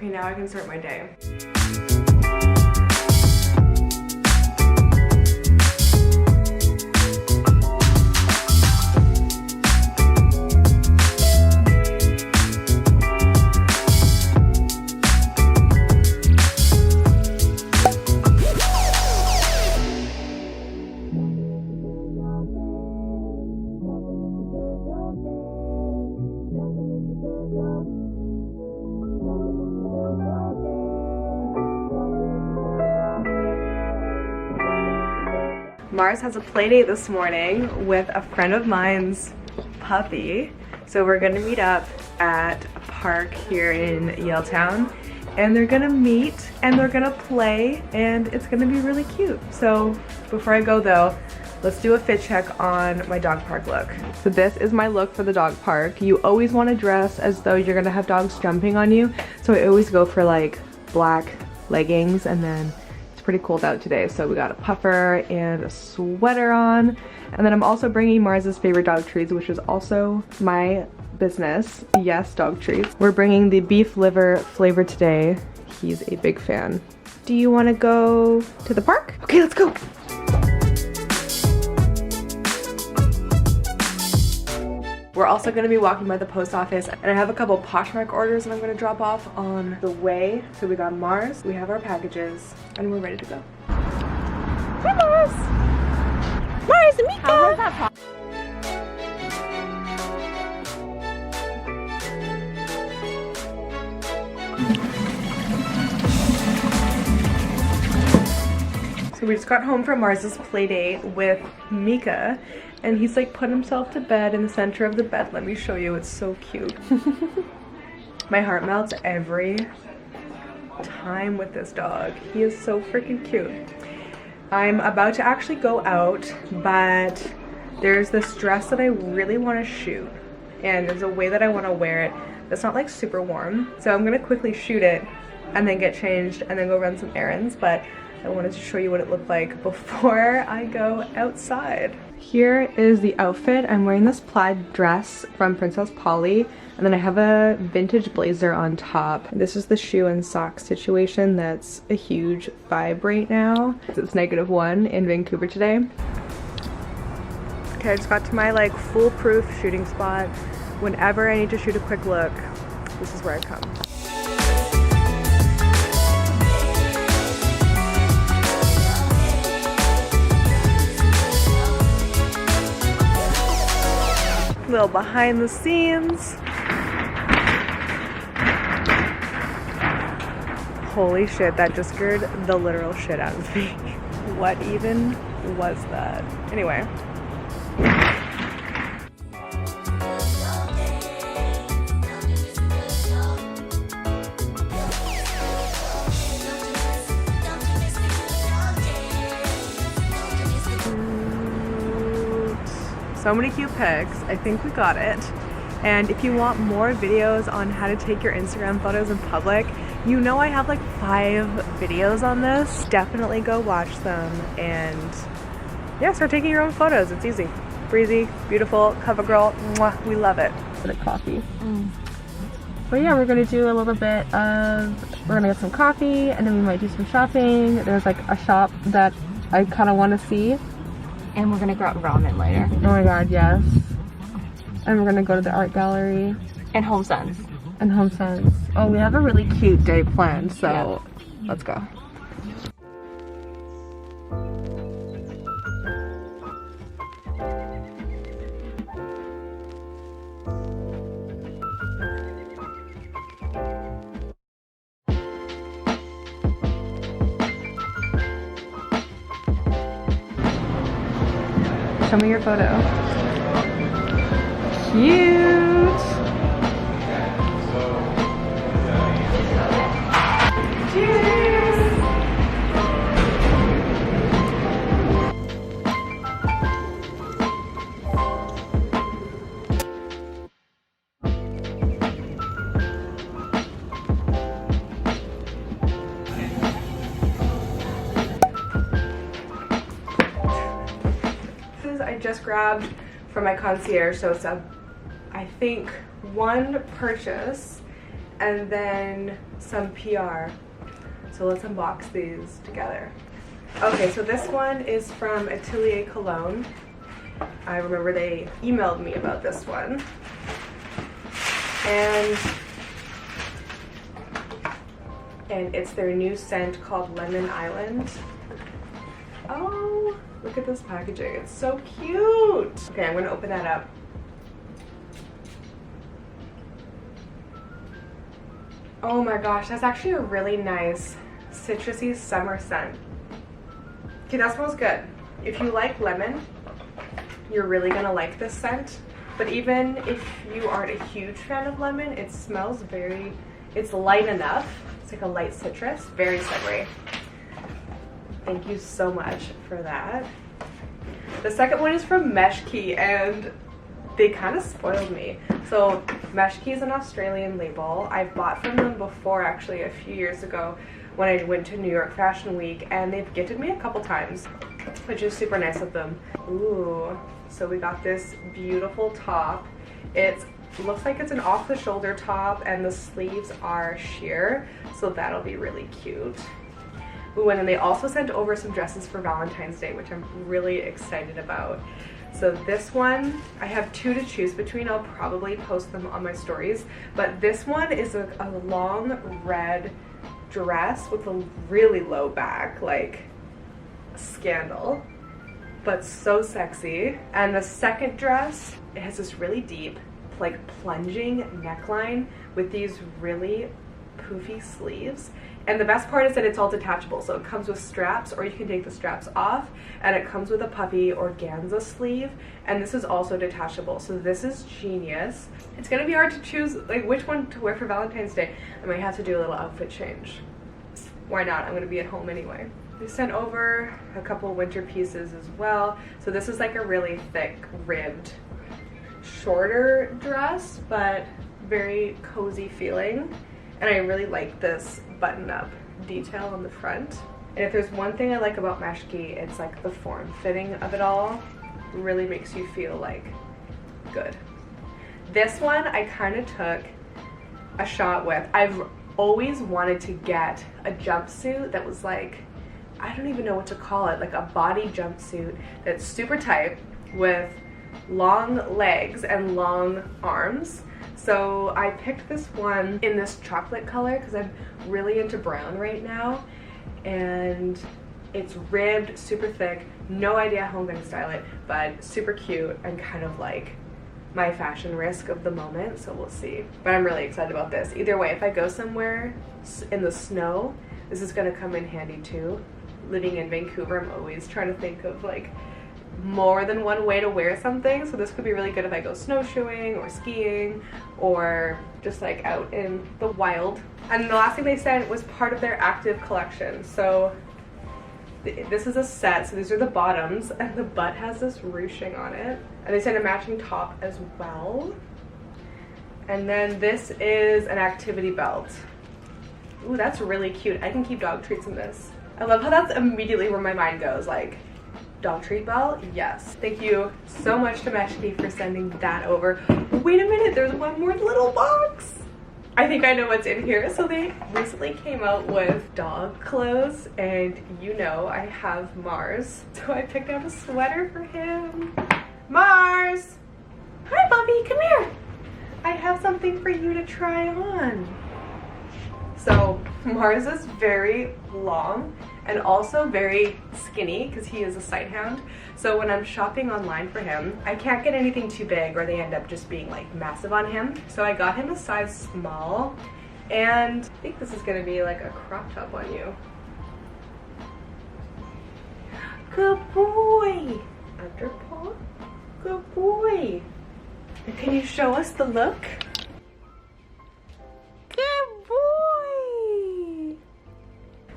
Okay, now I can start my day. Mars has a play date this morning with a friend of mine's puppy. So we're gonna meet up at a park here in Yaletown, and they're gonna meet and they're gonna play, and it's gonna be really cute. So before I go though, let's do a fit check on my dog park look. So this is my look for the dog park. You always want to dress as though you're gonna have dogs jumping on you. So I always go for like black leggings, and then pretty cold out today, so we got a puffer and a sweater on. And then I'm also bringing Mars's favorite dog treats, which is also my business. Yes, dog treats. We're bringing the beef liver flavor today. He's a big fan. Do you want to go to the park? Okay, let's go. We're also going to be walking by the post office, and I have a couple Poshmark orders that I'm going to drop off on the way. So we got Mars, we have our packages, and we're ready to go. Hi Mars! Mars and Mika! How was that? So we just got home from Mars's play date with Mika, and he's like put himself to bed in the center of the bed. Let me show you, it's so cute. My heart melts every time with this dog. He is so freaking cute. I'm about to actually go out, but there's this dress that I really want to shoot, and there's a way that I want to wear it that's not like super warm. So I'm gonna quickly shoot it and then get changed and then go run some errands, but I wanted to show you what it looked like before I go outside. Here is the outfit. I'm wearing this plaid dress from Princess Polly, and then I have a vintage blazer on top. This is the shoe and sock situation that's a huge vibe right now. It's -1 in Vancouver today. Okay, I just got to my like foolproof shooting spot. Whenever I need to shoot a quick look, this is where I come. Little behind the scenes. Holy shit, that just scared the literal shit out of me. What even was that? Anyway. So many cute pics. I think we got it. And if you want more videos on how to take your Instagram photos in public, you know I have like 5 videos on this. Definitely go watch them and yeah, start taking your own photos. It's easy, breezy, beautiful, cover girl. Mwah, we love it. For the coffee. But yeah, we're gonna do a little bit of, we're gonna get some coffee and then we might do some shopping. There's like a shop that I kind of want to see. And we're gonna grab ramen later. Oh my god, yes. And we're gonna go to the art gallery. And Home Sense. And Home Sense. Oh, we have a really cute day planned, so yeah. Let's go. Show me your photo. Cute! Cheers! I just grabbed from my concierge, so it's a, I think, 1 purchase and then some PR. So let's unbox these together. Okay, so this one is from Atelier Cologne. I remember they emailed me about this one. And it's their new scent called Lemon Island. Oh, look at this packaging. It's so cute. Okay, I'm gonna open that up. Oh my gosh, that's actually a really nice citrusy summer scent. Okay, that smells good. If you like lemon, you're really gonna like this scent. But even if you aren't a huge fan of lemon, it smells it's light enough. It's like a light citrus, very summery. Thank you so much for that. The second one is from Meshki, and they kind of spoiled me. So Meshki is an Australian label. I've bought from them before, actually, a few years ago when I went to New York Fashion Week, and they've gifted me a couple times, which is super nice of them. Ooh, so we got this beautiful top. It looks like it's an off-the-shoulder top, and the sleeves are sheer, so that'll be really cute. Ooh, and then they also sent over some dresses for Valentine's Day, which I'm really excited about. So this one, I have two to choose between. I'll probably post them on my stories, but this one is a long red dress with a really low back, like scandal, but so sexy. And the second dress, it has this really deep, like plunging neckline with these really poofy sleeves. And the best part is that it's all detachable, so it comes with straps, or you can take the straps off, and it comes with a puffy organza sleeve, and this is also detachable, so this is genius. It's gonna be hard to choose like which one to wear for Valentine's Day. I might have to do a little outfit change. Why not? I'm gonna be at home anyway. They sent over a couple winter pieces as well. So this is like a really thick, ribbed, shorter dress, but very cozy feeling. And I really like this button-up detail on the front. And if there's one thing I like about Meshki, it's like the form fitting of it all. It really makes you feel like good. This one I kind of took a shot with. I've always wanted to get a jumpsuit that was like, I don't even know what to call it, like a body jumpsuit that's super tight with long legs and long arms. So I picked this one in this chocolate color because I'm really into brown right now, and it's ribbed, super thick. No idea how I'm going to style it, but super cute and kind of like my fashion risk of the moment, so we'll see. But I'm really excited about this. Either way, if I go somewhere in the snow, this is going to come in handy too. Living in Vancouver, I'm always trying to think of like more than one way to wear something, so this could be really good if I go snowshoeing or skiing or just like out in the wild. And the last thing they sent was part of their active collection. So this is a set, so these are the bottoms, and the butt has this ruching on it, and they sent a matching top as well. And then this is an activity belt. Ooh, that's really cute. I can keep dog treats in this. I love how that's immediately where my mind goes, like dog treat belt, yes. Thank you so much to Meshki for sending that over. Wait a minute, there's one more little box. I think I know what's in here. So they recently came out with dog clothes, and you know I have Mars, so I picked out a sweater for him. Mars! Hi, Bubby, come here. I have something for you to try on. So Mars is very long and also very skinny because he is a sighthound. So when I'm shopping online for him, I can't get anything too big or they end up just being like massive on him. So I got him a size small, and I think this is gonna be like a crop top on you. Good boy. Underpaw. Good boy. And can you show us the look?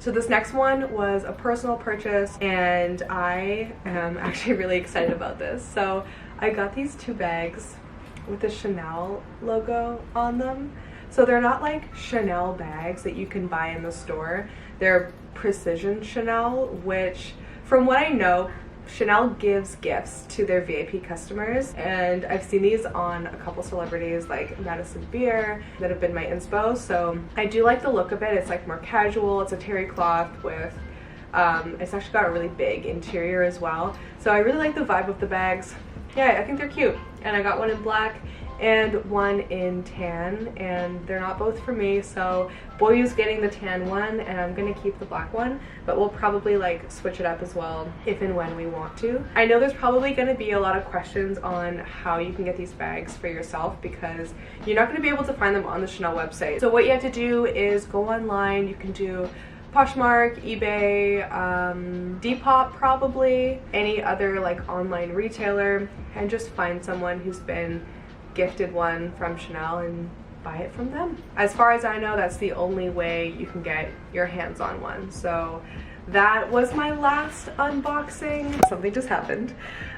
So this next one was a personal purchase, and I am actually really excited about this. So I got these two bags with the Chanel logo on them. So they're not like Chanel bags that you can buy in the store. They're Precision Chanel, which from what I know, Chanel gives gifts to their VIP customers, and I've seen these on a couple celebrities like Madison Beer that have been my inspo, so I do like the look of it. It's like more casual. It's a terry cloth with it's actually got a really big interior as well, so I really like the vibe of the bags. Yeah, I think they're cute, and I got one in black and one in tan, and they're not both for me, so Boyu's getting the tan one and I'm gonna keep the black one, but we'll probably like switch it up as well if and when we want to. I know there's probably gonna be a lot of questions on how you can get these bags for yourself because you're not gonna be able to find them on the Chanel website. So what you have to do is go online. You can do Poshmark, eBay, Depop, probably any other like online retailer, and just find someone who's been gifted one from Chanel and buy it from them. As far as I know, that's the only way you can get your hands on one. So that was my last unboxing. Something just happened.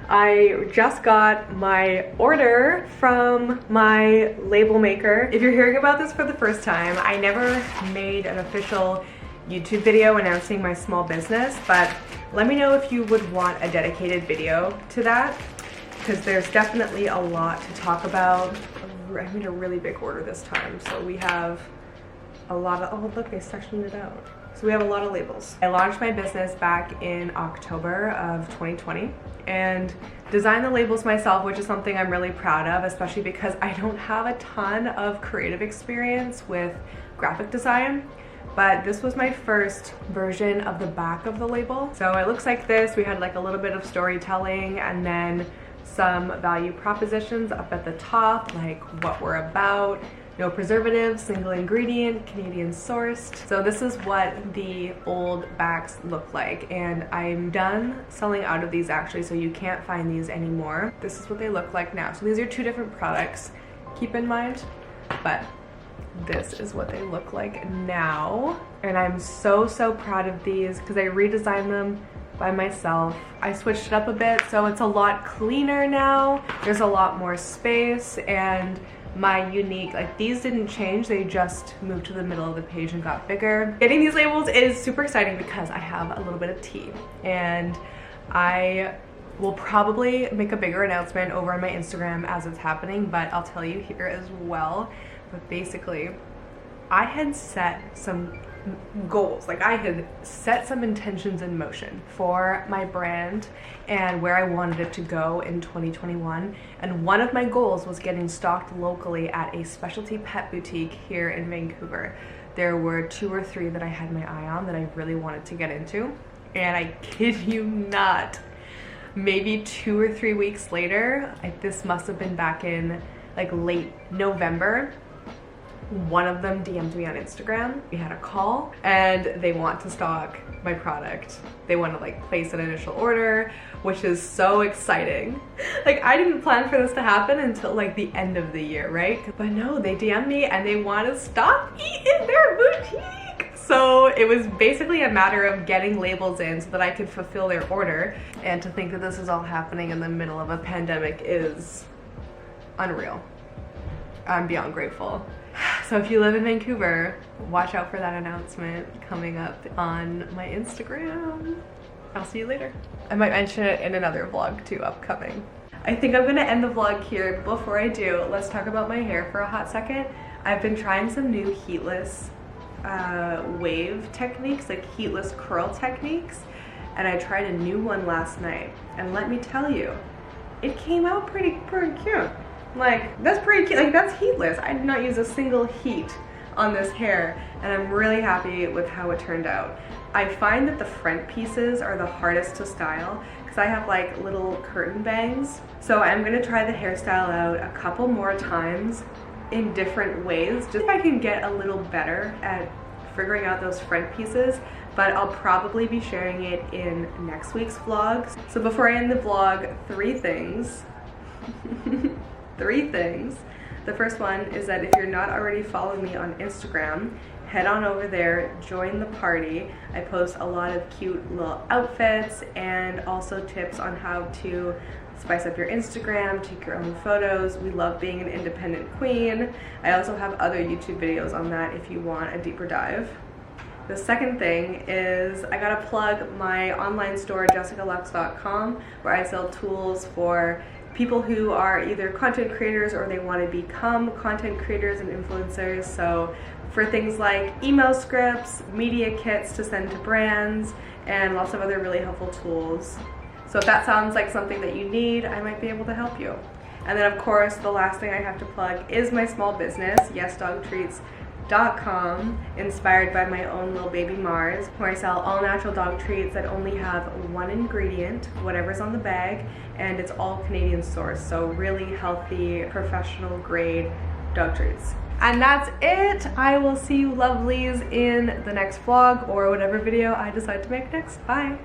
I just got my order from my label maker. If you're hearing about this for the first time, I never made an official YouTube video announcing my small business, but let me know if you would want a dedicated video to that, because there's definitely a lot to talk about. I made a really big order this time, so we have a lot of, oh look, they sectioned it out. So we have a lot of labels. I launched my business back in October of 2020 and designed the labels myself, which is something I'm really proud of, especially because I don't have a ton of creative experience with graphic design. But this was my first version of the back of the label. So it looks like this. We had like a little bit of storytelling and then some value propositions up at the top, like what we're about, no preservatives, single ingredient, Canadian sourced. So this is what the old backs look like, and I'm done selling out of these actually, so you can't find these anymore. This is what they look like now. So these are two different products, keep in mind, but this is what they look like now. And I'm so proud of these because I redesigned them by myself. I switched it up a bit, so it's a lot cleaner now. There's a lot more space, and my unique, like these didn't change, they just moved to the middle of the page and got bigger. Getting these labels is super exciting because I have a little bit of tea, and I will probably make a bigger announcement over on my Instagram as it's happening, but I'll tell you here as well. But basically, I had set some goals, like I had set some intentions in motion for my brand and where I wanted it to go in 2021, and one of my goals was getting stocked locally at a specialty pet boutique here in Vancouver. There were 2 or 3 that I had my eye on that I really wanted to get into, and I kid you not, maybe 2 or 3 weeks later, this must have been back in like late November, one of them DM'd me on Instagram. We had a call and they want to stock my product. They want to like place an initial order, which is so exciting. Like I didn't plan for this to happen until like the end of the year, right? But no, they DM'd me and they want to stock me in their boutique. So it was basically a matter of getting labels in so that I could fulfill their order. And to think that this is all happening in the middle of a pandemic is unreal. I'm beyond grateful. So if you live in Vancouver, watch out for that announcement coming up on my Instagram. I'll see you later. I might mention it in another vlog too, upcoming. I think I'm gonna end the vlog here. Before I do, let's talk about my hair for a hot second. I've been trying some new heatless wave techniques, like heatless curl techniques, and I tried a new one last night. And let me tell you, it came out pretty cute. Like, that's pretty cute, like that's heatless. I did not use a single heat on this hair, and I'm really happy with how it turned out. I find that the front pieces are the hardest to style because I have like little curtain bangs. So I'm gonna try the hairstyle out a couple more times in different ways, just so I can get a little better at figuring out those front pieces, but I'll probably be sharing it in next week's vlogs. So before I end the vlog, 3 things. 3 things. The first one is that if you're not already following me on Instagram, head on over there, join the party. I post a lot of cute little outfits and also tips on how to spice up your Instagram, take your own photos. We love being an independent queen. I also have other YouTube videos on that if you want a deeper dive. The second thing is I gotta plug my online store, jessicaluxe.com, where I sell tools for people who are either content creators or they want to become content creators and influencers. So for things like email scripts, media kits to send to brands, and lots of other really helpful tools. So if that sounds like something that you need, I might be able to help you. And then of course, the last thing I have to plug is my small business, YesDogTreats.com, inspired by my own little baby Mars, where I sell all natural dog treats that only have one ingredient, whatever's on the bag, and it's all Canadian sourced, so really healthy, professional grade dog treats. And that's it. I will see you lovelies in the next vlog or whatever video I decide to make next. Bye.